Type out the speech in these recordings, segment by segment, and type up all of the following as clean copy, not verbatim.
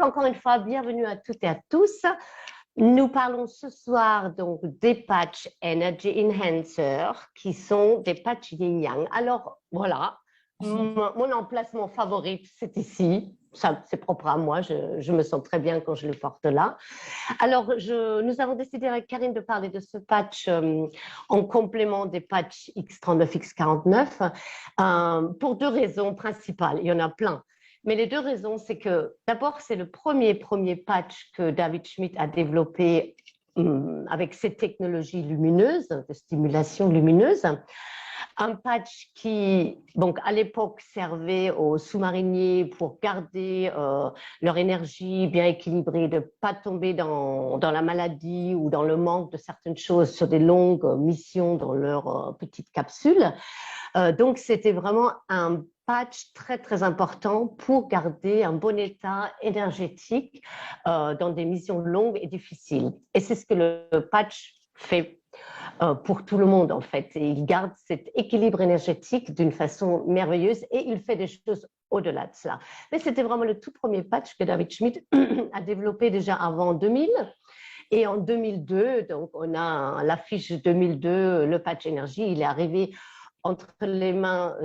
encore une fois, bienvenue à toutes et à tous. Nous parlons ce soir donc des patchs Energy Enhancer qui sont des patchs yin-yang. Alors voilà, mon emplacement favori, c'est ici. Ça, c'est propre à moi, je me sens très bien quand je le porte là. Alors, nous avons décidé avec Karine de parler de ce patch en complément des patchs X39, X49 pour deux raisons principales. Il y en a plein. Mais les deux raisons, c'est que d'abord, c'est le premier patch que David Schmidt a développé avec ces technologies lumineuses, de stimulation lumineuse. Un patch qui, donc, à l'époque, servait aux sous-mariniers pour garder leur énergie bien équilibrée, de ne pas tomber dans la maladie ou dans le manque de certaines choses sur des longues missions dans leur petite capsule. Donc, c'était vraiment un patch très, très important pour garder un bon état énergétique dans des missions longues et difficiles. Et c'est ce que le patch fait pour tout le monde, en fait. Et il garde cet équilibre énergétique d'une façon merveilleuse et il fait des choses au-delà de cela. Mais c'était vraiment le tout premier patch que David Schmidt a développé déjà avant 2000. Et en 2002, donc on a l'affiche 2002, le patch énergie, il est arrivé entre les mains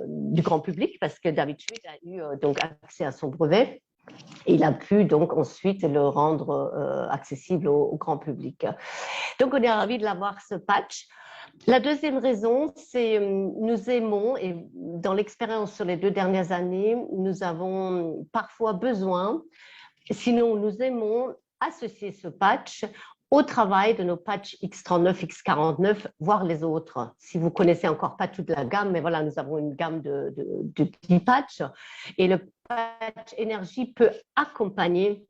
du grand public parce que David Schmidt a eu donc accès à son brevet. Et il a pu donc ensuite le rendre accessible au grand public. Donc on est ravis de l'avoir ce patch. La deuxième raison, c'est nous aimons, et dans l'expérience sur les 2 dernières années, nous avons parfois besoin, sinon nous aimons associer ce patch au travail de nos patchs X39, X49, voire les autres. Si vous ne connaissez encore pas toute la gamme, mais voilà, nous avons une gamme de 10 patchs. Et le patch énergie peut accompagner,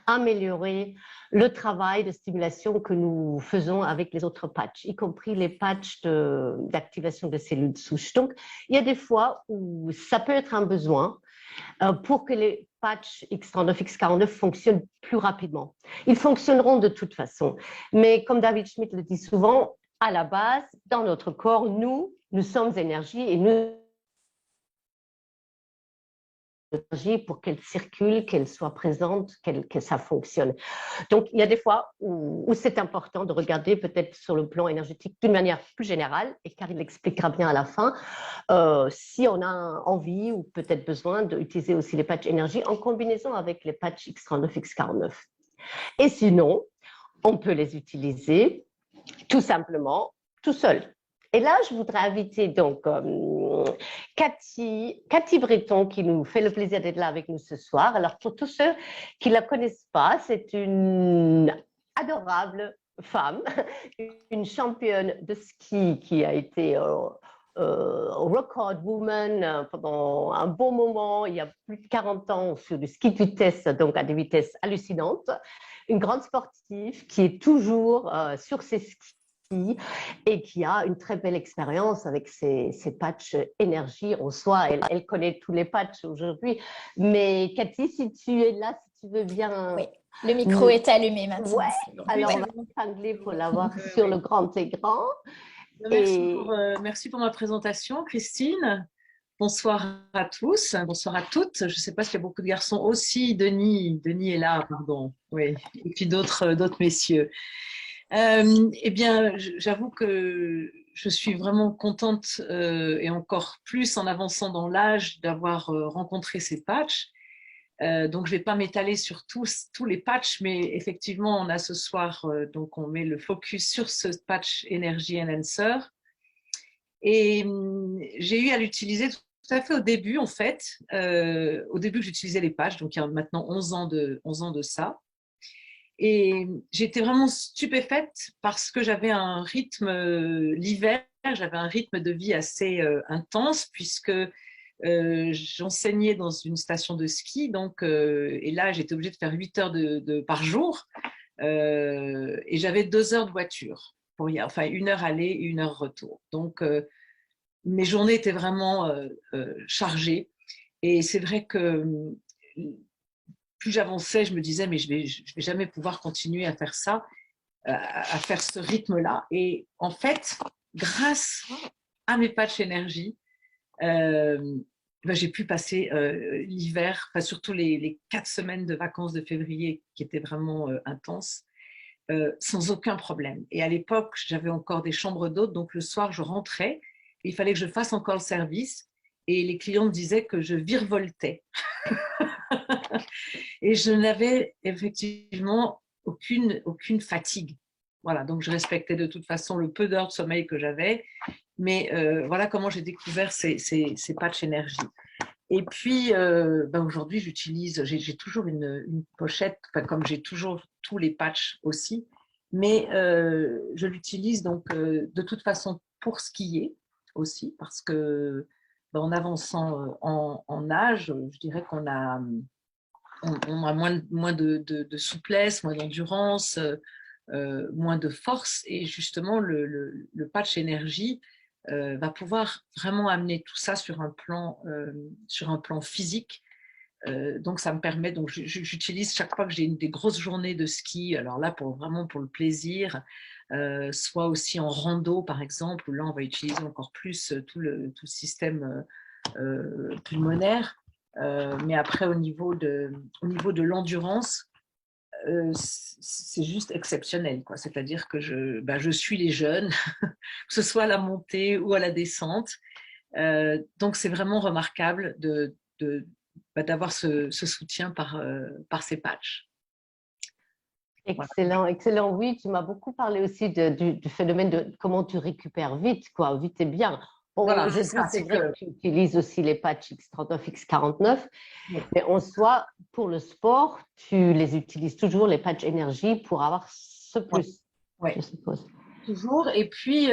améliorer le travail de stimulation que nous faisons avec les autres patchs, y compris les patchs d'activation de cellules souches. Donc, il y a des fois où ça peut être un besoin pour que les patchs X39, X49 fonctionnent plus rapidement. Ils fonctionneront de toute façon. Mais comme David Schmidt le dit souvent, à la base, dans notre corps, nous sommes énergie et nous pour qu'elle circule, qu'elle soit présente, que ça fonctionne. Donc, il y a des fois où c'est important de regarder peut-être sur le plan énergétique d'une manière plus générale, et car il l'expliquera bien à la fin, si on a envie ou peut-être besoin d'utiliser aussi les patchs énergie en combinaison avec les patchs X39, X49. Et sinon, on peut les utiliser tout simplement tout seul. Et là, je voudrais inviter donc Cathy Breton qui nous fait le plaisir d'être là avec nous ce soir. Alors, pour tous ceux qui ne la connaissent pas, c'est une adorable femme, une championne de ski qui a été record woman pendant un bon moment, il y a plus de 40 ans, sur du ski de vitesse, donc à des vitesses hallucinantes. Une grande sportive qui est toujours sur ses skis et qui a une très belle expérience avec ces patchs énergie en soi. Elle connaît tous les patchs aujourd'hui. Mais Cathy, si tu es là, si tu veux bien... Oui, le micro est allumé maintenant. Ouais, alors on va s'angler pour l'avoir sur le grand écran. Merci pour ma présentation, Christine. Bonsoir à tous, bonsoir à toutes. Je ne sais pas s'il y a beaucoup de garçons aussi. Denis est là, pardon. Oui, et puis d'autres messieurs. Eh bien, j'avoue que je suis vraiment contente et encore plus en avançant dans l'âge d'avoir rencontré ces patchs. Donc, je ne vais pas m'étaler sur tous les patchs, mais effectivement, on a ce soir, donc on met le focus sur ce patch Energy Enhancer. Et j'ai eu à l'utiliser tout à fait au début, en fait. Au début, j'utilisais les patchs, donc il y a maintenant 11 ans de ça. Et j'étais vraiment stupéfaite parce que j'avais un rythme, l'hiver, j'avais un rythme de vie assez intense puisque j'enseignais dans une station de ski. Donc, et là, j'étais obligée de faire 8 heures par jour et j'avais 2 heures de voiture, enfin 1 heure aller et 1 heure retour. Donc, mes journées étaient vraiment chargées. Et c'est vrai que plus j'avançais, je me disais, mais je vais jamais pouvoir continuer à faire ça, à faire ce rythme-là. Et en fait, grâce à mes patchs énergie, ben, j'ai pu passer l'hiver, enfin, surtout les 4 semaines de vacances de février qui étaient vraiment intenses, sans aucun problème. Et à l'époque, j'avais encore des chambres d'hôtes, donc le soir, je rentrais, il fallait que je fasse encore le service, et les clients me disaient que je virevoltais. Et je n'avais effectivement aucune fatigue. Voilà, donc je respectais de toute façon le peu d'heures de sommeil que j'avais, mais voilà comment j'ai découvert ces patchs énergie. Et puis, ben aujourd'hui, j'ai toujours une pochette, comme j'ai toujours tous les patchs aussi, mais je l'utilise donc de toute façon pour skier aussi, parce que ben, en avançant en âge, je dirais on a moins de souplesse, moins d'endurance, moins de force, et justement le patch énergie va pouvoir vraiment amener tout ça sur un plan physique. Donc ça me permet, donc j'utilise chaque fois que j'ai des grosses journées de ski, alors là vraiment pour le plaisir, soit aussi en rando par exemple, où là on va utiliser encore plus tout le système pulmonaire. Mais après au niveau de l'endurance, c'est juste exceptionnel, quoi. C'est-à-dire que je suis les jeunes, que ce soit à la montée ou à la descente. Donc c'est vraiment remarquable d'avoir ce soutien par ces patchs. Excellent, excellent. Oui, tu m'as beaucoup parlé aussi du phénomène de comment tu récupères vite, quoi, vite et bien. Bon, Voilà, aujourd'hui, c'est vrai que tu utilises aussi les patchs X39, X49, oui. Mais en soi, pour le sport, tu les utilises toujours, les patchs énergie, pour avoir ce plus, ouais. Je suppose. Toujours. Et puis,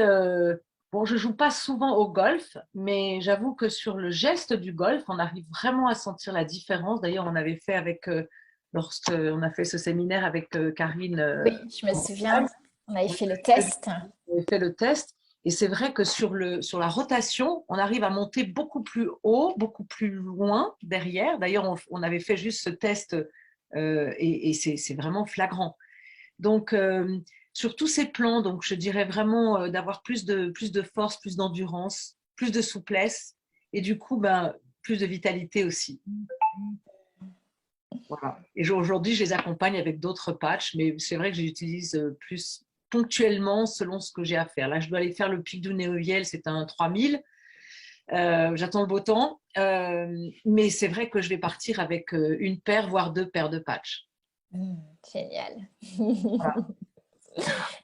bon, je joue pas souvent au golf, mais j'avoue que sur le geste du golf, on arrive vraiment à sentir la différence. D'ailleurs, on avait fait lorsqu'on a fait ce séminaire avec Karine. Oui, je me souviens. On avait fait le test. On avait fait le test. Et c'est vrai que sur la rotation, on arrive à monter beaucoup plus haut, beaucoup plus loin derrière. D'ailleurs, on avait fait juste ce test et c'est vraiment flagrant. Donc, sur tous ces plans, donc je dirais vraiment d'avoir plus de force, plus d'endurance, plus de souplesse et du coup, plus de vitalité aussi. Voilà. Et aujourd'hui, je les accompagne avec d'autres patchs, mais c'est vrai que j'utilise plus ponctuellement selon ce que j'ai à faire. Là, je dois aller faire le pic du Néoviel, c'est un 3000. J'attends le beau temps, mais c'est vrai que je vais partir avec une paire, voire 2 paires de patchs. Génial. Voilà.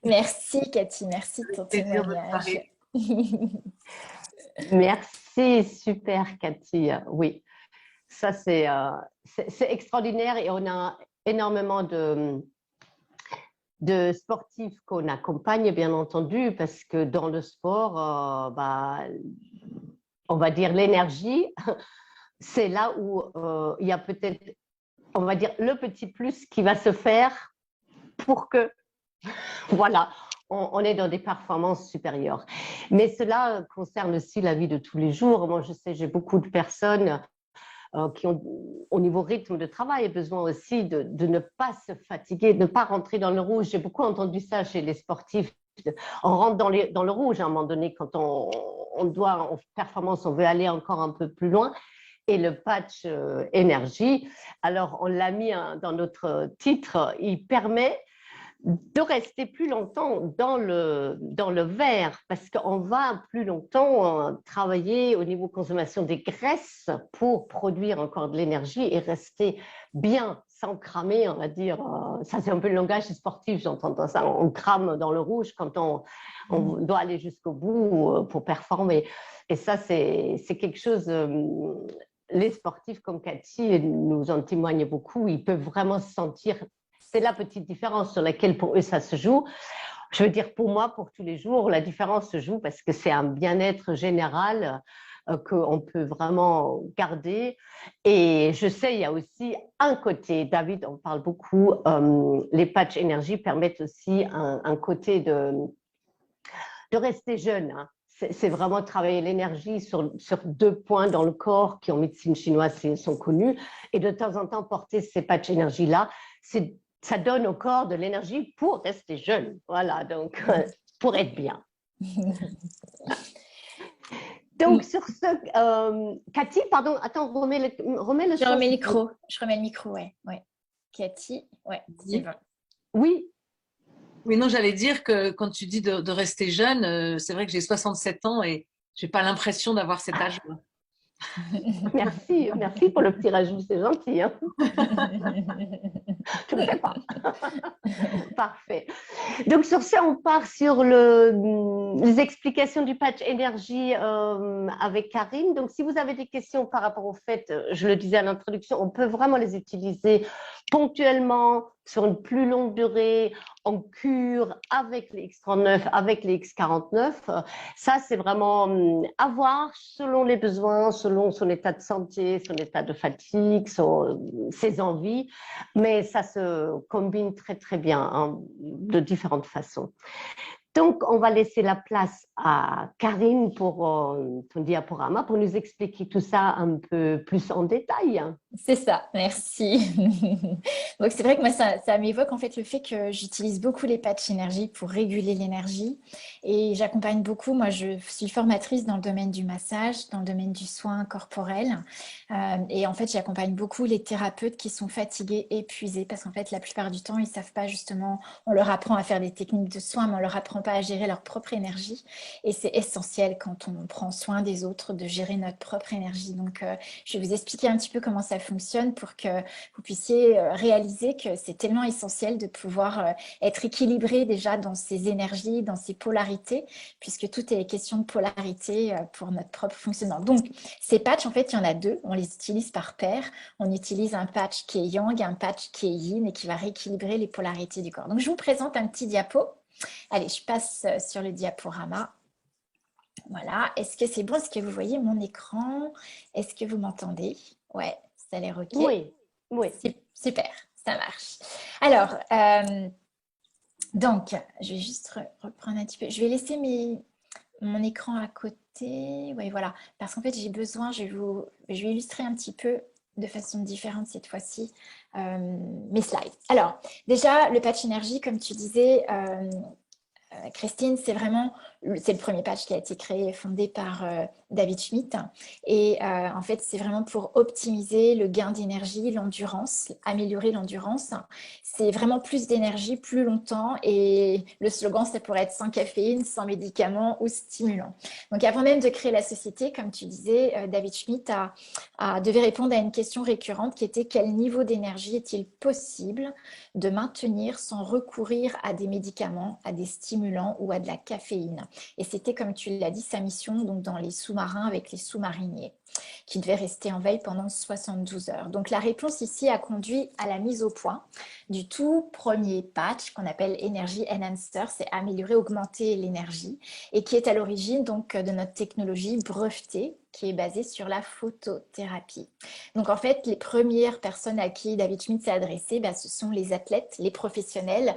Merci Cathy, merci de ton témoignage. Merci, super Cathy. Oui, ça c'est extraordinaire et on a énormément de sportifs qu'on accompagne, bien entendu, parce que dans le sport, on va dire l'énergie, c'est là où il y a peut-être, on va dire, le petit plus qui va se faire pour que, voilà, on est dans des performances supérieures. Mais cela concerne aussi la vie de tous les jours. Moi, je sais, j'ai beaucoup de personnes qui ont, au niveau rythme de travail, besoin aussi de ne pas se fatiguer, de ne pas rentrer dans le rouge. J'ai beaucoup entendu ça chez les sportifs. On rentre dans le rouge à un moment donné quand on doit, en performance, on veut aller encore un peu plus loin. Et le patch énergie, alors on l'a mis dans notre titre, il permet de rester plus longtemps dans le vert parce qu'on va plus longtemps travailler au niveau consommation des graisses pour produire encore de l'énergie et rester bien sans cramer, on va dire. Ça, c'est un peu le langage sportif, j'entends ça. On crame dans le rouge quand on doit aller jusqu'au bout pour performer. Et ça, c'est quelque chose... les sportifs comme Cathy nous en témoignent beaucoup. Ils peuvent vraiment se sentir... C'est la petite différence sur laquelle pour eux ça se joue. Je veux dire, pour moi, pour tous les jours, la différence se joue parce que c'est un bien-être général qu'on peut vraiment garder. Et je sais, il y a aussi un côté, David en parle beaucoup, les patchs énergie permettent aussi un côté de rester jeune. Hein. C'est vraiment travailler l'énergie sur 2 points dans le corps qui en médecine chinoise sont connus. Et de temps en temps, porter ces patchs énergie-là, ça donne au corps de l'énergie pour rester jeune. Voilà, donc pour être bien. Donc, sur ce, Cathy, pardon, attends, remets le Je son. remets le micro. Je remets le micro, ouais. Cathy, ouais, c'est bon. Oui. Oui, non, j'allais dire que quand tu dis de rester jeune, c'est vrai que j'ai 67 ans et j'ai pas l'impression d'avoir cet âge-là. Merci pour le petit rajout, c'est gentil. Hein. Tu ne sais pas. Parfait. Donc, sur ça, on part sur les explications du patch énergie avec Karine. Donc, si vous avez des questions par rapport au fait, je le disais à l'introduction, on peut vraiment les utiliser ponctuellement, sur une plus longue durée, en cure, avec les X39, avec les X49. Ça, c'est vraiment à voir selon les besoins, selon son état de santé, son état de fatigue, ses envies. Mais ça se combine très, très bien hein, de différentes façons. Donc, on va laisser la place à Karine pour ton diaporama, pour nous expliquer tout ça un peu plus en détail. C'est ça, merci. Donc c'est vrai que moi ça m'évoque en fait le fait que j'utilise beaucoup les patchs énergie pour réguler l'énergie et j'accompagne beaucoup. Moi je suis formatrice dans le domaine du massage, dans le domaine du soin corporel et en fait j'accompagne beaucoup les thérapeutes qui sont fatigués, épuisés parce qu'en fait la plupart du temps ils savent pas justement, on leur apprend à faire des techniques de soin mais on leur apprend pas à gérer leur propre énergie et c'est essentiel quand on prend soin des autres de gérer notre propre énergie. Donc je vais vous expliquer un petit peu comment ça fonctionne pour que vous puissiez réaliser que c'est tellement essentiel de pouvoir être équilibré déjà dans ses énergies, dans ses polarités, puisque tout est question de polarité pour notre propre fonctionnement. Donc, ces patchs, en fait, il y en a deux. On les utilise par paire. On utilise un patch qui est yang, un patch qui est yin et qui va rééquilibrer les polarités du corps. Donc, je vous présente un petit diapo. Allez, je passe sur le diaporama. Voilà. Est-ce que c'est bon? Est-ce que vous voyez mon écran? Est-ce que vous m'entendez? Ouais. Ça a l'air OK? Oui. Super, ça marche. Alors, donc, je vais juste reprendre un petit peu. Je vais laisser mon écran à côté. Oui, voilà. Parce qu'en fait, j'ai besoin, je vais illustrer un petit peu de façon différente cette fois-ci mes slides. Alors, déjà, le patch énergie, comme tu disais, Christine, c'est le premier patch qui a été créé et fondé par David Schmidt. Et en fait, c'est vraiment pour optimiser le gain d'énergie, l'endurance, améliorer l'endurance. C'est vraiment plus d'énergie, plus longtemps. Et le slogan, ça pourrait être sans caféine, sans médicaments ou stimulants. Donc, avant même de créer la société, comme tu disais, David Schmidt devait répondre à une question récurrente qui était quel niveau d'énergie est-il possible de maintenir sans recourir à des médicaments, à des stimulants ou à de la caféine. Et c'était, comme tu l'as dit, sa mission donc dans les sous-marins avec les sous-mariniers qui devaient rester en veille pendant 72 heures. Donc la réponse ici a conduit à la mise au point du tout premier patch qu'on appelle Energy Enhancer, c'est améliorer, augmenter l'énergie et qui est à l'origine donc de notre technologie brevetée qui est basée sur la photothérapie. Donc en fait, les premières personnes à qui David Schmidt s'est adressé, ce sont les athlètes, les professionnels,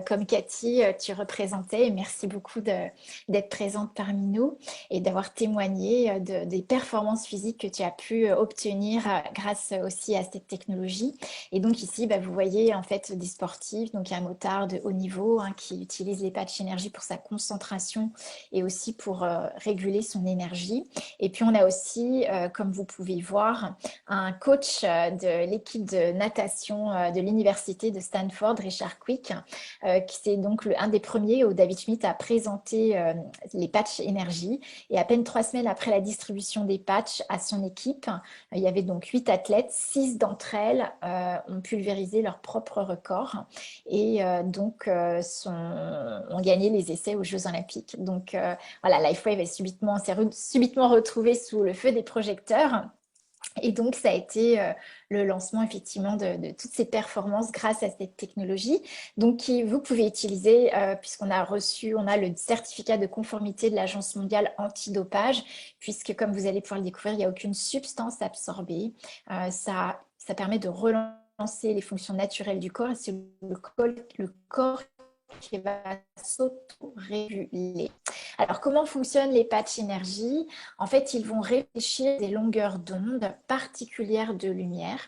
comme Cathy, tu représentais. Et merci beaucoup d'être présente parmi nous et d'avoir témoigné des performances physiques que tu as pu obtenir grâce aussi à cette technologie. Et donc ici, vous voyez en fait des sportifs, donc un motard de haut niveau qui utilise les patchs énergie pour sa concentration et aussi pour réguler son énergie. Et puis on a aussi, comme vous pouvez voir, un coach de l'équipe de natation de l'université de Stanford, Richard Quick, qui c'est donc un des premiers où David Schmidt a présenté les patchs énergie. Et à peine 3 semaines après la distribution des patchs à son équipe, il y avait donc 8 athlètes, 6 d'entre elles ont pulvérisé leur propre record et donc ont gagné les essais aux Jeux Olympiques. Donc voilà, LifeWave s'est subitement retrouvé sous le feu des projecteurs. Et donc, ça a été le lancement effectivement de toutes ces performances grâce à cette technologie. Donc, vous pouvez utiliser, puisqu'on a le certificat de conformité de l'Agence mondiale antidopage, puisque comme vous allez pouvoir le découvrir, il n'y a aucune substance absorbée. Ça permet de relancer les fonctions naturelles du corps et c'est le corps qui va s'auto-réguler. Alors, comment fonctionnent les patchs énergie? En fait, ils vont réfléchir des longueurs d'onde particulières de lumière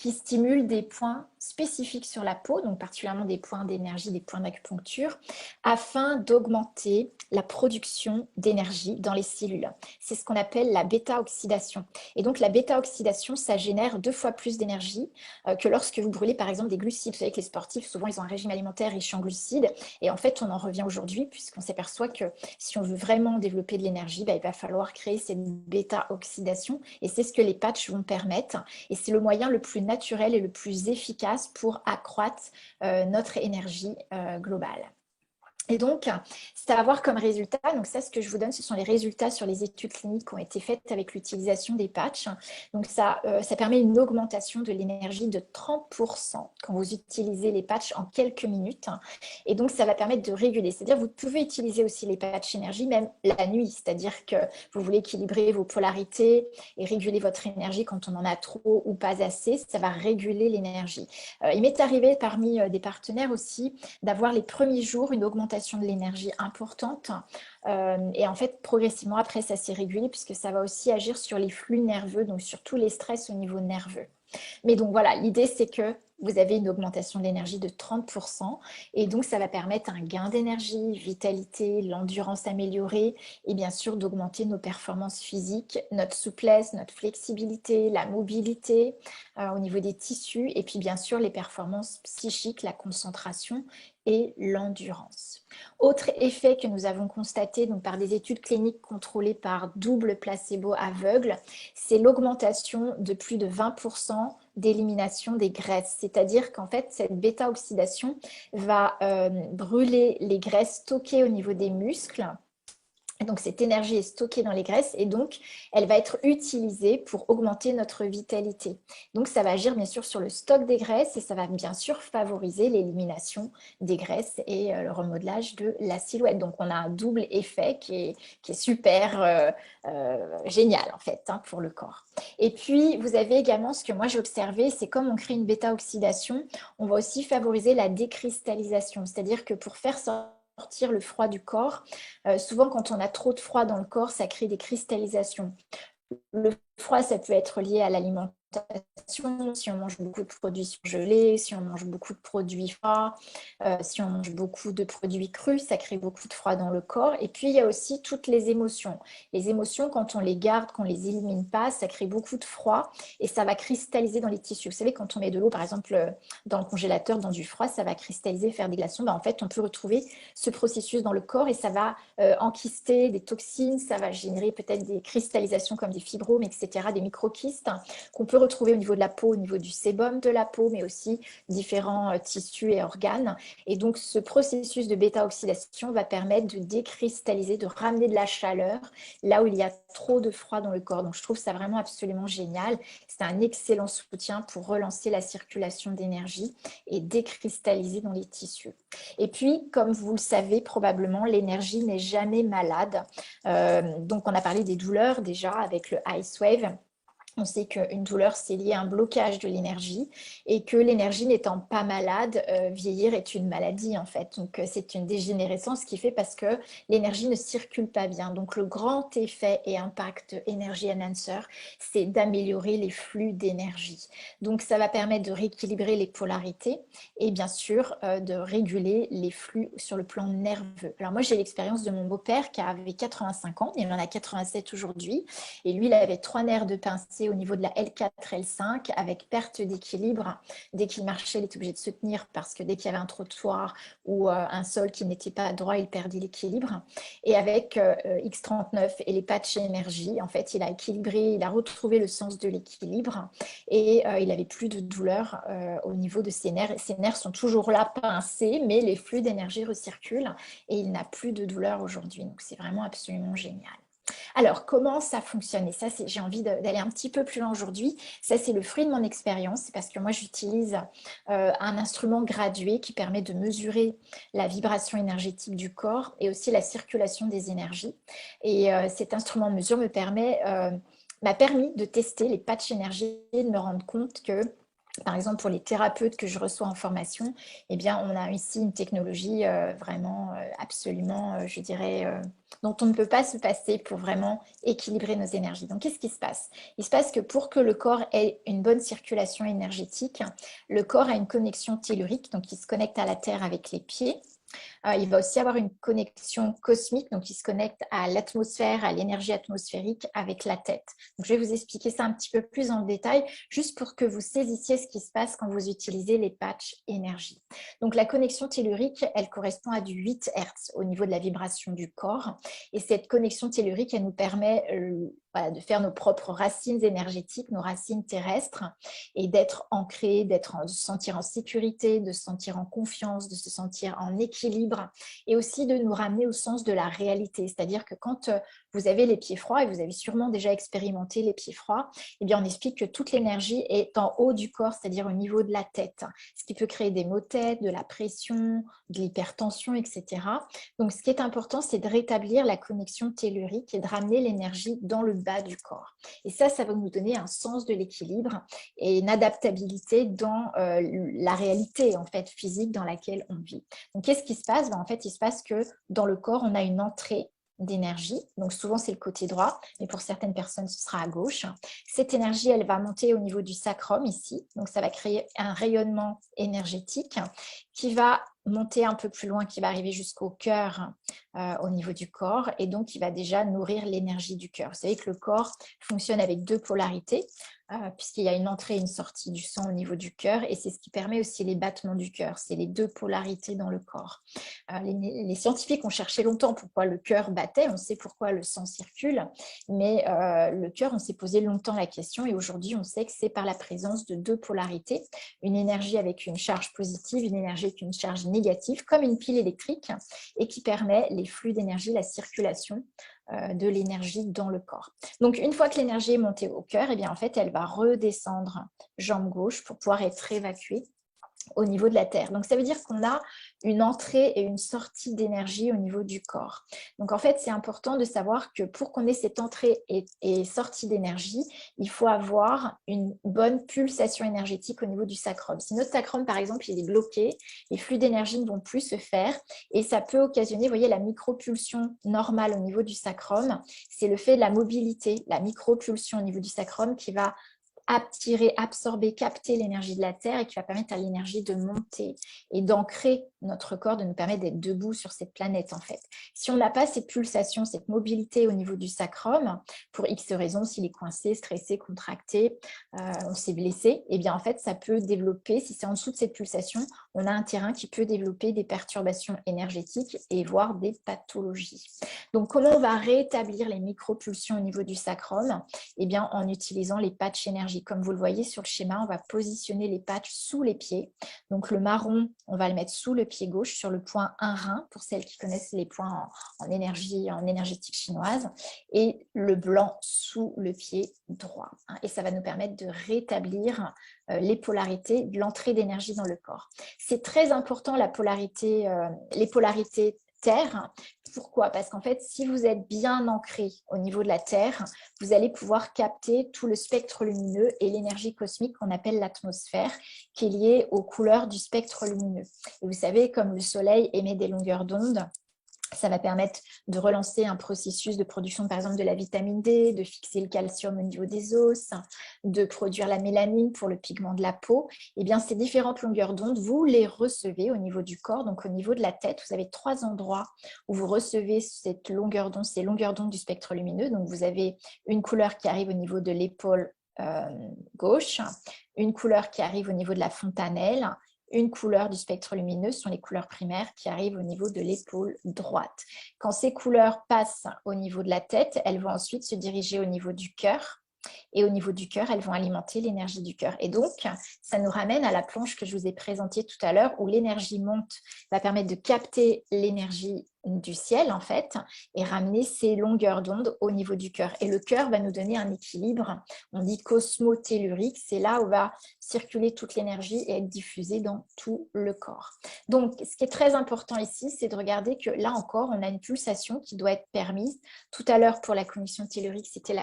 qui stimulent des points spécifiques sur la peau, donc particulièrement des points d'énergie, des points d'acupuncture, afin d'augmenter la production d'énergie dans les cellules. C'est ce qu'on appelle la bêta-oxydation. Et donc la bêta-oxydation, ça génère 2 fois plus d'énergie que lorsque vous brûlez par exemple des glucides. Vous savez que les sportifs, souvent, ils ont un régime alimentaire riche en glucides. Et en fait, on en revient aujourd'hui puisqu'on s'aperçoit que si on veut vraiment développer de l'énergie, il va falloir créer cette bêta-oxydation. Et c'est ce que les patchs vont permettre. Et c'est le moyen le plus naturel et le plus efficace pour accroître notre énergie globale. Et donc, c'est à avoir comme résultat, donc ça, ce que je vous donne, ce sont les résultats sur les études cliniques qui ont été faites avec l'utilisation des patchs. Donc, ça permet une augmentation de l'énergie de 30% quand vous utilisez les patchs en quelques minutes. Et donc, ça va permettre de réguler. C'est-à-dire, vous pouvez utiliser aussi les patchs énergie, même la nuit. C'est-à-dire que vous voulez équilibrer vos polarités et réguler votre énergie quand on en a trop ou pas assez. Ça va réguler l'énergie. Il m'est arrivé parmi des partenaires aussi d'avoir les premiers jours une augmentation de l'énergie importante et en fait progressivement après ça s'est régulé puisque ça va aussi agir sur les flux nerveux, donc sur tous les stress au niveau nerveux. Mais donc voilà, l'idée c'est que vous avez une augmentation de l'énergie de 30% et donc ça va permettre un gain d'énergie, vitalité, l'endurance améliorée et bien sûr d'augmenter nos performances physiques, notre souplesse, notre flexibilité, la mobilité au niveau des tissus et puis bien sûr les performances psychiques, la concentration et l'endurance. Autre effet que nous avons constaté donc, par des études cliniques contrôlées par double placebo aveugle, c'est l'augmentation de plus de 20% d'élimination des graisses. C'est-à-dire qu'en fait, cette bêta-oxydation va brûler les graisses stockées au niveau des muscles. Donc, cette énergie est stockée dans les graisses et donc, elle va être utilisée pour augmenter notre vitalité. Donc, ça va agir bien sûr sur le stock des graisses et ça va bien sûr favoriser l'élimination des graisses et le remodelage de la silhouette. Donc, on a un double effet qui est super génial en fait pour le corps. Et puis, vous avez également ce que moi j'ai observé, c'est comme on crée une bêta-oxydation, on va aussi favoriser la décristallisation. C'est-à-dire que pour faire sortir le froid du corps. Souvent, quand on a trop de froid dans le corps, ça crée des cristallisations. Le froid, ça peut être lié à l'alimentation, si on mange beaucoup de produits surgelés, si on mange beaucoup de produits froids, si on mange beaucoup de produits crus, ça crée beaucoup de froid dans le corps. Et puis, il y a aussi toutes les émotions. Les émotions, quand on les garde, qu'on ne les élimine pas, ça crée beaucoup de froid et ça va cristalliser dans les tissus. Vous savez, quand on met de l'eau, par exemple, dans le congélateur, dans du froid, ça va cristalliser, faire des glaçons. En fait, on peut retrouver ce processus dans le corps et ça va enkyster des toxines, ça va générer peut-être des cristallisations comme des fibromes, etc., des microkystes qu'on peut retrouver au niveau de la peau, au niveau du sébum de la peau, mais aussi différents tissus et organes. Et donc, ce processus de bêta-oxydation va permettre de décristalliser, de ramener de la chaleur là où il y a trop de froid dans le corps. Donc, je trouve ça vraiment absolument génial. C'est un excellent soutien pour relancer la circulation d'énergie et décristalliser dans les tissus. Et puis, comme vous le savez probablement, l'énergie n'est jamais malade. Donc, on a parlé des douleurs déjà avec le Ice Wave. On sait qu'une douleur, c'est lié à un blocage de l'énergie et que l'énergie n'étant pas malade, vieillir est une maladie en fait. Donc, c'est une dégénérescence qui fait parce que l'énergie ne circule pas bien. Donc, le grand effet et impact Energy Enhancer, c'est d'améliorer les flux d'énergie. Donc, ça va permettre de rééquilibrer les polarités et bien sûr de réguler les flux sur le plan nerveux. Alors, moi, j'ai l'expérience de mon beau-père qui avait 85 ans, il en a 87 aujourd'hui et lui, il avait 3 nerfs de pincée au niveau de la L4, L5 avec perte d'équilibre. Dès qu'il marchait, il était obligé de se tenir parce que dès qu'il y avait un trottoir ou un sol qui n'était pas droit, il perdait l'équilibre. Et avec X39 et les patchs énergie, en fait, il a équilibré, il a retrouvé le sens de l'équilibre et il n'avait plus de douleur au niveau de ses nerfs. Ses nerfs sont toujours là pincés, mais les flux d'énergie recirculent et il n'a plus de douleur aujourd'hui. Donc, c'est vraiment absolument génial. Alors, comment ça fonctionne? Et ça, j'ai envie d'aller un petit peu plus loin aujourd'hui. Ça, c'est le fruit de mon expérience. C'est parce que moi, j'utilise un instrument gradué qui permet de mesurer la vibration énergétique du corps et aussi la circulation des énergies. Et cet instrument de mesure m'a permis de tester les patchs énergie et de me rendre compte que Par exemple, pour les thérapeutes que je reçois en formation, eh bien, on a ici une technologie vraiment absolument, je dirais, dont on ne peut pas se passer pour vraiment équilibrer nos énergies. Donc, qu'est-ce qui se passe? Il se passe que pour que le corps ait une bonne circulation énergétique, le corps a une connexion tellurique, donc il se connecte à la terre avec les pieds. Il va aussi avoir une connexion cosmique, donc il se connecte à l'atmosphère, à l'énergie atmosphérique avec la tête. Donc, je vais vous expliquer ça un petit peu plus en détail, juste pour que vous saisissiez ce qui se passe quand vous utilisez les patchs énergie. Donc, la connexion tellurique, elle correspond à du 8 Hz au niveau de la vibration du corps. Et cette connexion tellurique, elle nous permet voilà, de faire nos propres racines énergétiques, nos racines terrestres, et d'être ancré, de se sentir en sécurité, de se sentir en confiance, de se sentir en équilibre, et aussi de nous ramener au sens de la réalité. C'est-à-dire que quand vous avez les pieds froids, et vous avez sûrement déjà expérimenté les pieds froids, eh bien on explique que toute l'énergie est en haut du corps, c'est-à-dire au niveau de la tête, ce qui peut créer des maux de tête, de la pression, de l'hypertension, etc. Donc ce qui est important, c'est de rétablir la connexion tellurique et de ramener l'énergie dans le bas du corps. Et ça va nous donner un sens de l'équilibre et une adaptabilité dans la réalité en fait physique dans laquelle on vit. Donc qu'est-ce qui se passe? En fait, il se passe que dans le corps, on a une entrée d'énergie. Donc souvent, c'est le côté droit, mais pour certaines personnes, ce sera à gauche. Cette énergie, elle va monter au niveau du sacrum ici. Donc ça va créer un rayonnement énergétique qui va monter un peu plus loin, qui va arriver jusqu'au cœur au niveau du corps, et donc qui va déjà nourrir l'énergie du cœur. Vous savez que le corps fonctionne avec deux polarités, puisqu'il y a une entrée et une sortie du sang au niveau du cœur, et c'est ce qui permet aussi les battements du cœur. C'est les deux polarités dans le corps. Les scientifiques ont cherché longtemps pourquoi le cœur battait, on sait pourquoi le sang circule, mais le cœur, on s'est posé longtemps la question, et aujourd'hui on sait que c'est par la présence de deux polarités, une énergie avec une charge positive, une énergie avec une charge négative, comme une pile électrique, et qui permet les flux d'énergie, la circulation de l'énergie dans le corps. Donc, une fois que l'énergie est montée au cœur, eh bien, en fait, elle va redescendre jambe gauche pour pouvoir être évacuée au niveau de la terre. Donc, ça veut dire qu'on a une entrée et une sortie d'énergie au niveau du corps. Donc, en fait, c'est important de savoir que pour qu'on ait cette entrée et sortie d'énergie, il faut avoir une bonne pulsation énergétique au niveau du sacrum. Si notre sacrum, par exemple, il est bloqué, les flux d'énergie ne vont plus se faire et ça peut occasionner, vous voyez, la micropulsion normale au niveau du sacrum. C'est le fait de la mobilité, la micropulsion au niveau du sacrum qui va attirer, absorber, capter l'énergie de la Terre et qui va permettre à l'énergie de monter et d'ancrer notre corps, de nous permettre d'être debout sur cette planète en fait. Si on n'a pas cette pulsation, cette mobilité au niveau du sacrum, pour X raisons, s'il est coincé, stressé, contracté, on s'est blessé, et bien en fait ça peut développer, si c'est en dessous de cette pulsation, on a un terrain qui peut développer des perturbations énergétiques et voire des pathologies. Donc comment on va rétablir les micropulsions au niveau du sacrum? Eh bien en utilisant les patchs énergie. Comme vous le voyez sur le schéma, on va positionner les patchs sous les pieds. Donc le marron, on va le mettre sous le pied gauche sur le point 1 rein, pour celles qui connaissent les points en énergétique chinoise, et le blanc sous le pied droit. Et ça va nous permettre de rétablir les polarités de l'entrée d'énergie dans le corps. C'est très important les polarités Terre. Pourquoi? Parce qu'en fait, si vous êtes bien ancré au niveau de la Terre, vous allez pouvoir capter tout le spectre lumineux et l'énergie cosmique qu'on appelle l'atmosphère, qui est liée aux couleurs du spectre lumineux. Et vous savez, comme le Soleil émet des longueurs d'onde, ça va permettre de relancer un processus de production, par exemple, de la vitamine D, de fixer le calcium au niveau des os, de produire la mélanine pour le pigment de la peau. Eh bien, ces différentes longueurs d'onde, vous les recevez au niveau du corps, donc au niveau de la tête. Vous avez 3 endroits où vous recevez cette longueur d'onde, ces longueurs d'onde du spectre lumineux. Donc, vous avez une couleur qui arrive au niveau de l'épaule gauche, une couleur qui arrive au niveau de la fontanelle, une couleur du spectre lumineux, ce sont les couleurs primaires qui arrivent au niveau de l'épaule droite. Quand ces couleurs passent au niveau de la tête, elles vont ensuite se diriger au niveau du cœur. Et au niveau du cœur, elles vont alimenter l'énergie du cœur. Et donc, ça nous ramène à la planche que je vous ai présentée tout à l'heure, où l'énergie monte, va permettre de capter l'énergie du ciel, en fait, et ramener ces longueurs d'onde au niveau du cœur. Et le cœur va nous donner un équilibre, on dit cosmotellurique, c'est là où va circuler toute l'énergie et être diffusée dans tout le corps. Donc, ce qui est très important ici, c'est de regarder que là encore, on a une pulsation qui doit être permise. Tout à l'heure, pour la connexion tellurique, c'était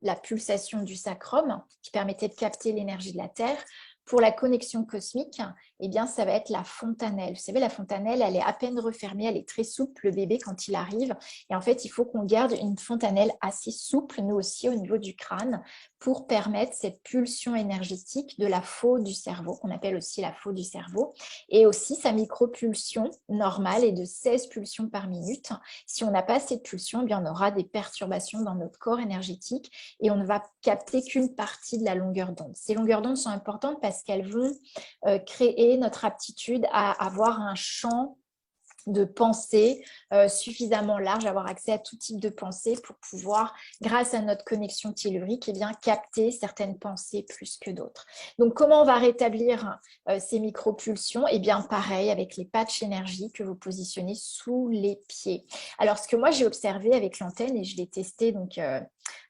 la pulsation du sacrum qui permettait de capter l'énergie de la Terre. Pour la connexion cosmique, eh bien, ça va être la fontanelle. Vous savez, la fontanelle, elle est à peine refermée, elle est très souple, le bébé, quand il arrive. Et en fait, il faut qu'on garde une fontanelle assez souple, nous aussi, au niveau du crâne, pour permettre cette pulsion énergétique de la faux du cerveau, qu'on appelle aussi la faux du cerveau. Et aussi, sa micropulsion normale est de 16 pulsions par minute. Si on n'a pas cette pulsion, eh bien, on aura des perturbations dans notre corps énergétique et on ne va capter qu'une partie de la longueur d'onde. Ces longueurs d'onde sont importantes parce qu'elles vont créer notre aptitude à avoir un champ de pensée suffisamment large, avoir accès à tout type de pensée pour pouvoir, grâce à notre connexion tellurique, eh bien, capter certaines pensées plus que d'autres. Donc, comment on va rétablir ces micropulsions? Eh bien, pareil, avec les patchs énergie que vous positionnez sous les pieds. Alors, ce que moi, j'ai observé avec l'antenne, et je l'ai testé donc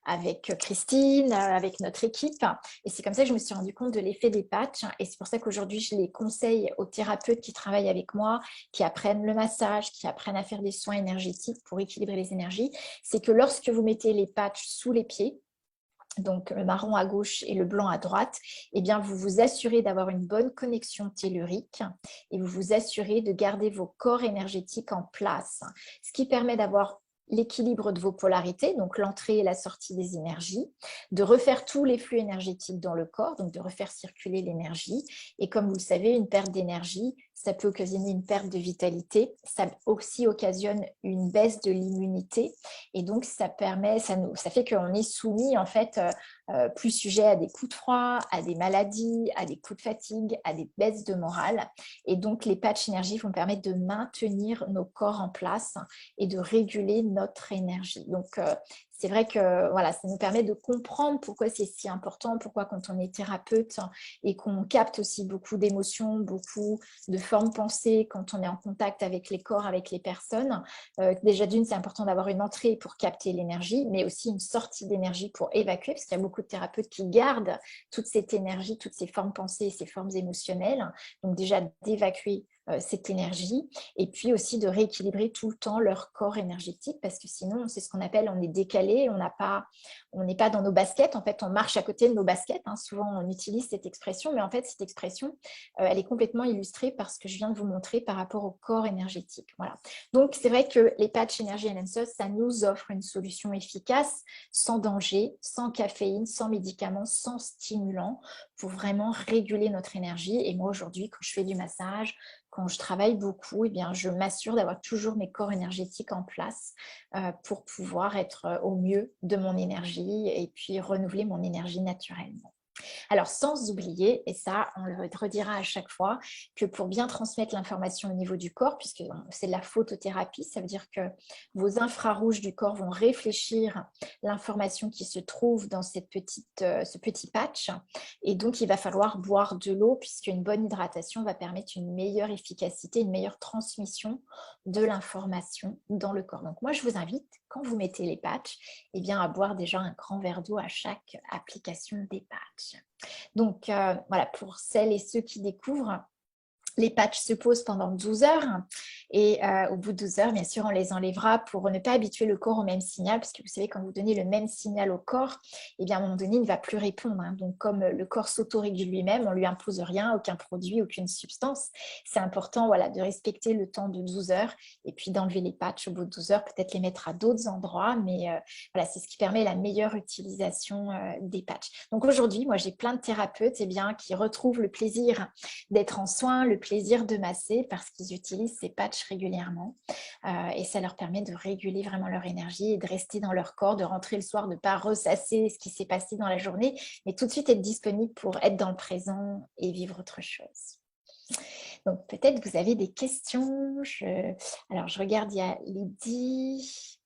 avec Christine, avec notre équipe. Et c'est comme ça que je me suis rendu compte de l'effet des patchs. Et c'est pour ça qu'aujourd'hui, je les conseille aux thérapeutes qui travaillent avec moi, qui apprennent le massage, qui apprennent à faire des soins énergétiques pour équilibrer les énergies. C'est que lorsque vous mettez les patchs sous les pieds, donc le marron à gauche et le blanc à droite, eh bien vous vous assurez d'avoir une bonne connexion tellurique et vous vous assurez de garder vos corps énergétiques en place, ce qui permet d'avoir l'équilibre de vos polarités, donc l'entrée et la sortie des énergies, de refaire tous les flux énergétiques dans le corps, donc de refaire circuler l'énergie. Et comme vous le savez, une perte d'énergie, ça peut occasionner une perte de vitalité, ça aussi occasionne une baisse de l'immunité. Et donc, ça fait qu'on est soumis, en fait, plus sujet à des coups de froid, à des maladies, à des coups de fatigue, à des baisses de morale. Et donc, les patchs énergie vont permettre de maintenir nos corps en place et de réguler notre énergie. Donc, c'est vrai que voilà, ça nous permet de comprendre pourquoi c'est si important, pourquoi quand on est thérapeute et qu'on capte aussi beaucoup d'émotions, beaucoup de formes pensées quand on est en contact avec les corps, avec les personnes. Déjà d'une, c'est important d'avoir une entrée pour capter l'énergie, mais aussi une sortie d'énergie pour évacuer, parce qu'il y a beaucoup de thérapeutes qui gardent toute cette énergie, toutes ces formes pensées, ces formes émotionnelles. Donc déjà d'évacuer cette énergie et puis aussi de rééquilibrer tout le temps leur corps énergétique parce que sinon c'est ce qu'on appelle on est décalé, on n'est pas dans nos baskets, en fait on marche à côté de nos baskets, hein. Souvent on utilise cette expression mais en fait cette expression elle est complètement illustrée par ce que je viens de vous montrer par rapport au corps énergétique. Voilà. Donc c'est vrai que les patchs Energy Enhancers ça nous offre une solution efficace sans danger, sans caféine, sans médicaments, sans stimulant pour vraiment réguler notre énergie. Et moi aujourd'hui quand je fais du massage, quand je travaille beaucoup, eh bien, je m'assure d'avoir toujours mes corps énergétiques en place pour pouvoir être au mieux de mon énergie et puis renouveler mon énergie naturellement. Alors, sans oublier, et ça, on le redira à chaque fois, que pour bien transmettre l'information au niveau du corps, puisque c'est de la photothérapie, ça veut dire que vos infrarouges du corps vont réfléchir l'information qui se trouve dans ce petit patch. Et donc, il va falloir boire de l'eau, puisqu'une bonne hydratation va permettre une meilleure efficacité, une meilleure transmission de l'information dans le corps. Donc, moi, je vous invite, quand vous mettez les patchs, eh bien, à boire déjà un grand verre d'eau à chaque application des patchs. Donc, voilà, pour celles et ceux qui découvrent, les patchs se posent pendant 12 heures et au bout de 12 heures, bien sûr, on les enlèvera pour ne pas habituer le corps au même signal parce que vous savez, quand vous donnez le même signal au corps, eh bien, à un moment donné, il ne va plus répondre. Hein. Donc, comme le corps s'autorégule lui-même, on ne lui impose rien, aucun produit, aucune substance. C'est important voilà, de respecter le temps de 12 heures et puis d'enlever les patchs au bout de 12 heures, peut-être les mettre à d'autres endroits, mais voilà, c'est ce qui permet la meilleure utilisation des patchs. Donc, aujourd'hui, moi, j'ai plein de thérapeutes eh bien, qui retrouvent le plaisir d'être en soins, le plaisir de masser parce qu'ils utilisent ces patchs régulièrement et ça leur permet de réguler vraiment leur énergie et de rester dans leur corps, de rentrer le soir, de ne pas ressasser ce qui s'est passé dans la journée, mais tout de suite être disponible pour être dans le présent et vivre autre chose. Donc peut-être que vous avez des questions. Alors je regarde, il y a Lydie.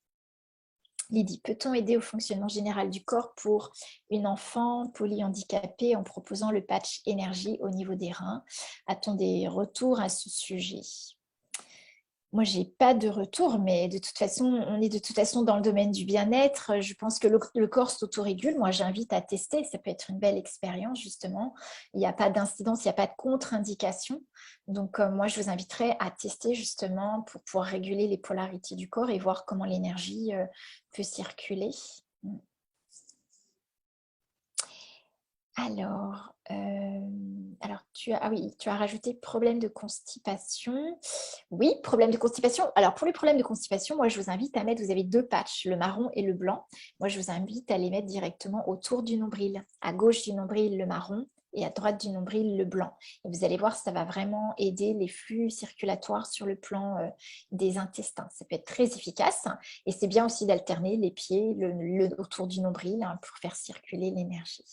Lydie, peut-on aider au fonctionnement général du corps pour une enfant polyhandicapée en proposant le patch énergie au niveau des reins? A-t-on des retours à ce sujet? Moi, je n'ai pas de retour, mais de toute façon, on est de toute façon dans le domaine du bien-être. Je pense que le corps s'autorégule. Moi, j'invite à tester. Ça peut être une belle expérience, justement. Il n'y a pas d'incidence, il n'y a pas de contre-indication. Donc, moi, je vous inviterais à tester, justement, pour pouvoir réguler les polarités du corps et voir comment l'énergie peut circuler. Alors, tu as rajouté problème de constipation. Oui, problème de constipation. Alors, pour les problèmes de constipation, moi, je vous invite à mettre, vous avez deux patchs, le marron et le blanc. Moi, je vous invite à les mettre directement autour du nombril. À gauche du nombril, le marron, et à droite du nombril, le blanc. Et vous allez voir, ça va vraiment aider les flux circulatoires sur le plan des intestins. Ça peut être très efficace. Et c'est bien aussi d'alterner les pieds autour du nombril pour faire circuler l'énergie.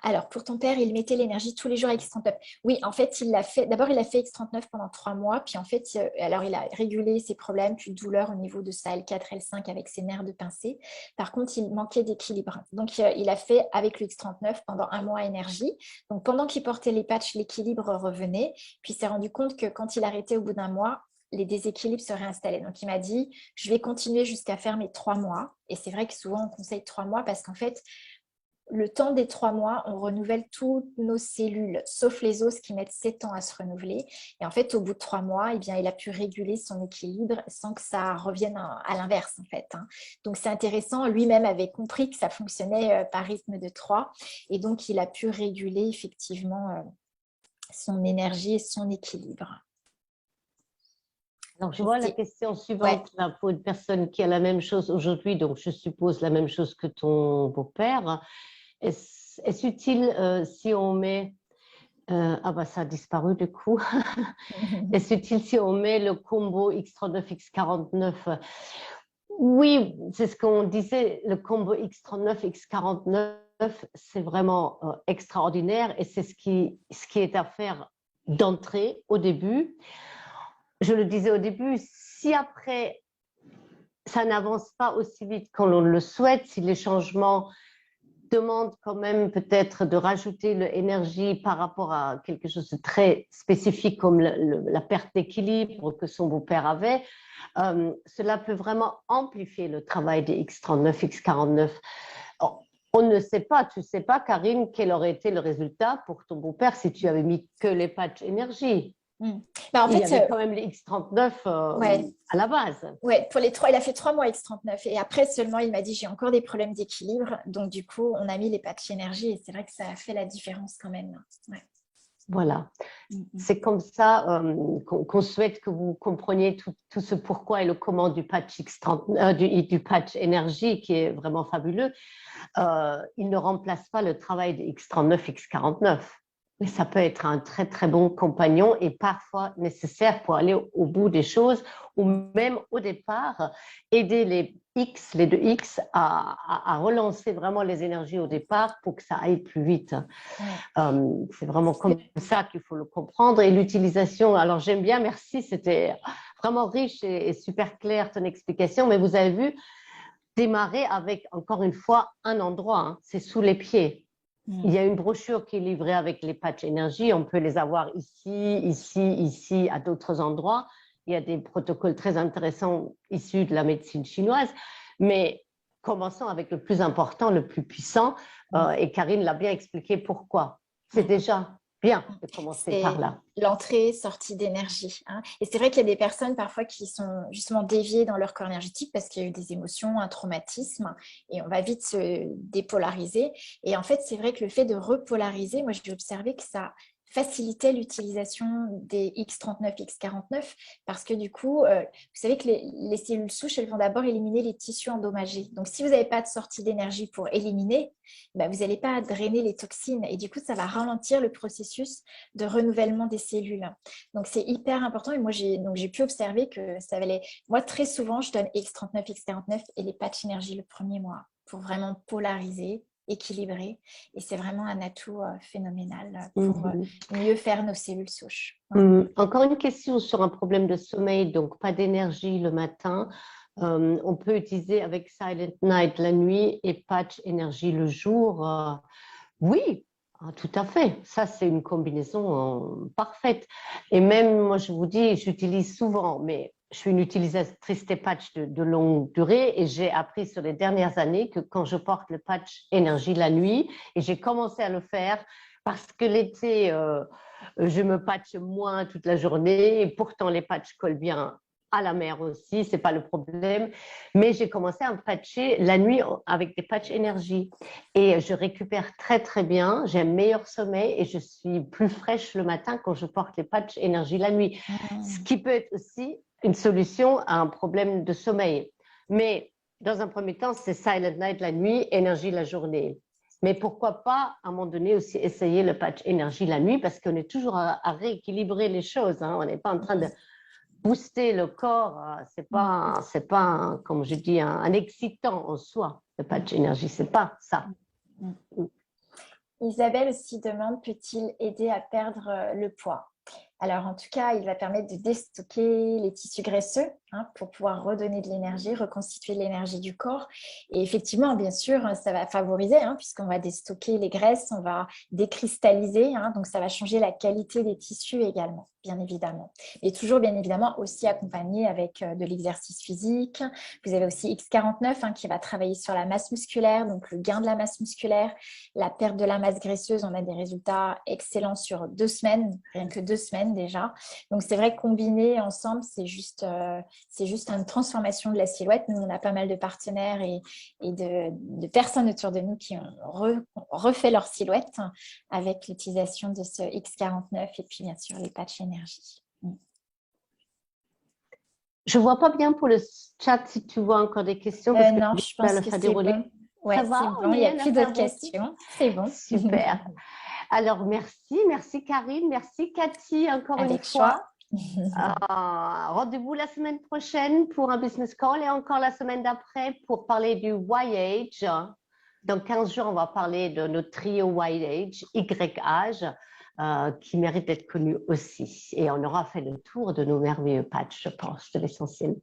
Alors, pour ton père, il mettait l'énergie tous les jours avec X39. Oui, en fait, il l'a fait. D'abord, il a fait X39 pendant 3 mois. Puis, en fait, alors, il a régulé ses problèmes, plus de douleurs au niveau de sa L4, L5 avec ses nerfs de pincée. Par contre, il manquait d'équilibre. Donc, il a fait avec le X39 pendant 1 mois énergie. Donc, pendant qu'il portait les patchs, l'équilibre revenait. Puis, il s'est rendu compte que quand il arrêtait au bout d'1 mois, les déséquilibres se réinstallaient. Donc, il m'a dit, je vais continuer jusqu'à faire mes 3 mois. Et c'est vrai que souvent, on conseille 3 mois parce qu'en fait, le temps des 3 mois, on renouvelle toutes nos cellules, sauf les os qui mettent 7 ans à se renouveler. Et en fait, au bout de 3 mois, eh bien, il a pu réguler son équilibre sans que ça revienne à l'inverse, en fait. Donc, c'est intéressant. Lui-même avait compris que ça fonctionnait par rythme de 3. Et donc, il a pu réguler effectivement son énergie et son équilibre. Alors, je vois la question suivante là, pour une personne qui a la même chose aujourd'hui, donc je suppose la même chose que ton beau-père. Est-ce utile si on met... ah bah ça a disparu du coup. Est-ce utile si on met le combo X39, X49? Oui, c'est ce qu'on disait, le combo X39, X49, c'est vraiment extraordinaire et c'est ce qui est à faire d'entrée au début. Je le disais au début, si après ça n'avance pas aussi vite qu'on le souhaite, si les changements demandent quand même peut-être de rajouter l'énergie par rapport à quelque chose de très spécifique comme la perte d'équilibre que son beau-père avait, cela peut vraiment amplifier le travail des X39, X49. On ne sait pas, tu ne sais pas, Karine, quel aurait été le résultat pour ton beau-père si tu avais mis que les patchs énergie. Bah, en fait, il y avait quand même les X39 à la base. Oui, pour les 3, il a fait 3 mois X39. Et après seulement, il m'a dit, j'ai encore des problèmes d'équilibre. Donc, du coup, on a mis les patchs énergie et c'est vrai que ça a fait la différence quand même. Ouais. Voilà. C'est comme ça qu'on souhaite que vous compreniez tout ce pourquoi et le comment du patch X30, du patch énergie qui est vraiment fabuleux. Il ne remplace pas le travail de X39, X49. Mais ça peut être un très, très bon compagnon et parfois nécessaire pour aller au bout des choses ou même au départ, aider les deux X à relancer vraiment les énergies au départ pour que ça aille plus vite. C'est vraiment comme ça qu'il faut le comprendre. Et l'utilisation, alors j'aime bien, merci, c'était vraiment riche et super clair ton explication, mais vous avez vu, démarrer avec, encore une fois, un endroit, c'est sous les pieds. Il y a une brochure qui est livrée avec les patchs énergie. On peut les avoir ici, à d'autres endroits. Il y a des protocoles très intéressants issus de la médecine chinoise. Mais commençons avec le plus important, le plus puissant. Et Karine l'a bien expliqué pourquoi. C'est déjà bien de commencer par là. L'entrée, sortie d'énergie. Et c'est vrai qu'il y a des personnes parfois qui sont justement déviées dans leur corps énergétique parce qu'il y a eu des émotions, un traumatisme, et on va vite se dépolariser. Et en fait, c'est vrai que le fait de repolariser, moi j'ai observé que ça facilitait l'utilisation des X39, X49 parce que du coup, vous savez que les cellules souches, elles vont d'abord éliminer les tissus endommagés. Donc, si vous n'avez pas de sortie d'énergie pour éliminer, vous n'allez pas drainer les toxines et du coup, ça va ralentir le processus de renouvellement des cellules. Donc, c'est hyper important et moi, j'ai pu observer que ça valait... Moi, très souvent, je donne X39, X49 et les patchs énergie le premier mois pour vraiment polariser, équilibré et c'est vraiment un atout phénoménal pour mieux faire nos cellules souches. Encore une question sur un problème de sommeil, donc pas d'énergie le matin. On peut utiliser avec Silent Night la nuit et patch énergie le jour. Oui, tout à fait. Ça, c'est une combinaison parfaite. Et même, moi, je vous dis, j'utilise souvent, mais je suis une utilisatrice des patchs de longue durée et j'ai appris sur les dernières années que quand je porte le patch énergie la nuit, et j'ai commencé à le faire parce que l'été, je me patche moins toute la journée et pourtant les patchs collent bien à la mer aussi, c'est pas le problème. Mais j'ai commencé à me patcher la nuit avec des patchs énergie. Et je récupère très, très bien. J'ai un meilleur sommeil et je suis plus fraîche le matin quand je porte les patchs énergie la nuit. Ce qui peut être aussi une solution à un problème de sommeil. Mais dans un premier temps, c'est Silent Night la nuit, énergie la journée. Mais pourquoi pas, à un moment donné, aussi essayer le patch énergie la nuit, parce qu'on est toujours à rééquilibrer les choses. Hein. On n'est pas en train de booster le corps. C'est pas comme je dis, un excitant en soi, le patch énergie. C'est pas ça. Isabelle aussi demande, peut-il aider à perdre le poids? Alors, en tout cas, il va permettre de déstocker les tissus graisseux pour pouvoir redonner de l'énergie, reconstituer l'énergie du corps. Et effectivement, bien sûr, ça va favoriser puisqu'on va déstocker les graisses, on va décristalliser. Donc, ça va changer la qualité des tissus également, bien évidemment. Et toujours, bien évidemment, aussi accompagné avec de l'exercice physique. Vous avez aussi X49 qui va travailler sur la masse musculaire, donc le gain de la masse musculaire, la perte de la masse graisseuse. On a des résultats excellents sur 2 semaines, rien que 2 semaines déjà. Donc, c'est vrai que combiné ensemble, c'est juste une transformation de la silhouette. Nous, on a pas mal de partenaires et de personnes autour de nous qui ont refait leur silhouette avec l'utilisation de ce X49 et puis, bien sûr, les patchs énergie. Je ne vois pas bien pour le chat si tu vois encore des questions. Parce non, je pense que c'est bon. Ouais, c'est bon, il n'y a plus d'autres questions. C'est bon. Super. Alors, merci Karine, merci Cathy encore une fois. Rendez-vous la semaine prochaine pour un business call et encore la semaine d'après pour parler du YH. Dans 15 jours, on va parler de notre trio YH, YH, qui mérite d'être connu aussi. Et on aura fait le tour de nos merveilleux patchs, je pense, de l'essentiel.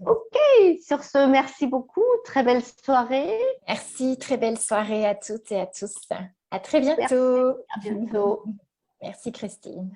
OK, sur ce, merci beaucoup. Très belle soirée. Merci, très belle soirée à toutes et à tous. À très bientôt. Merci, à bientôt. Merci Christine.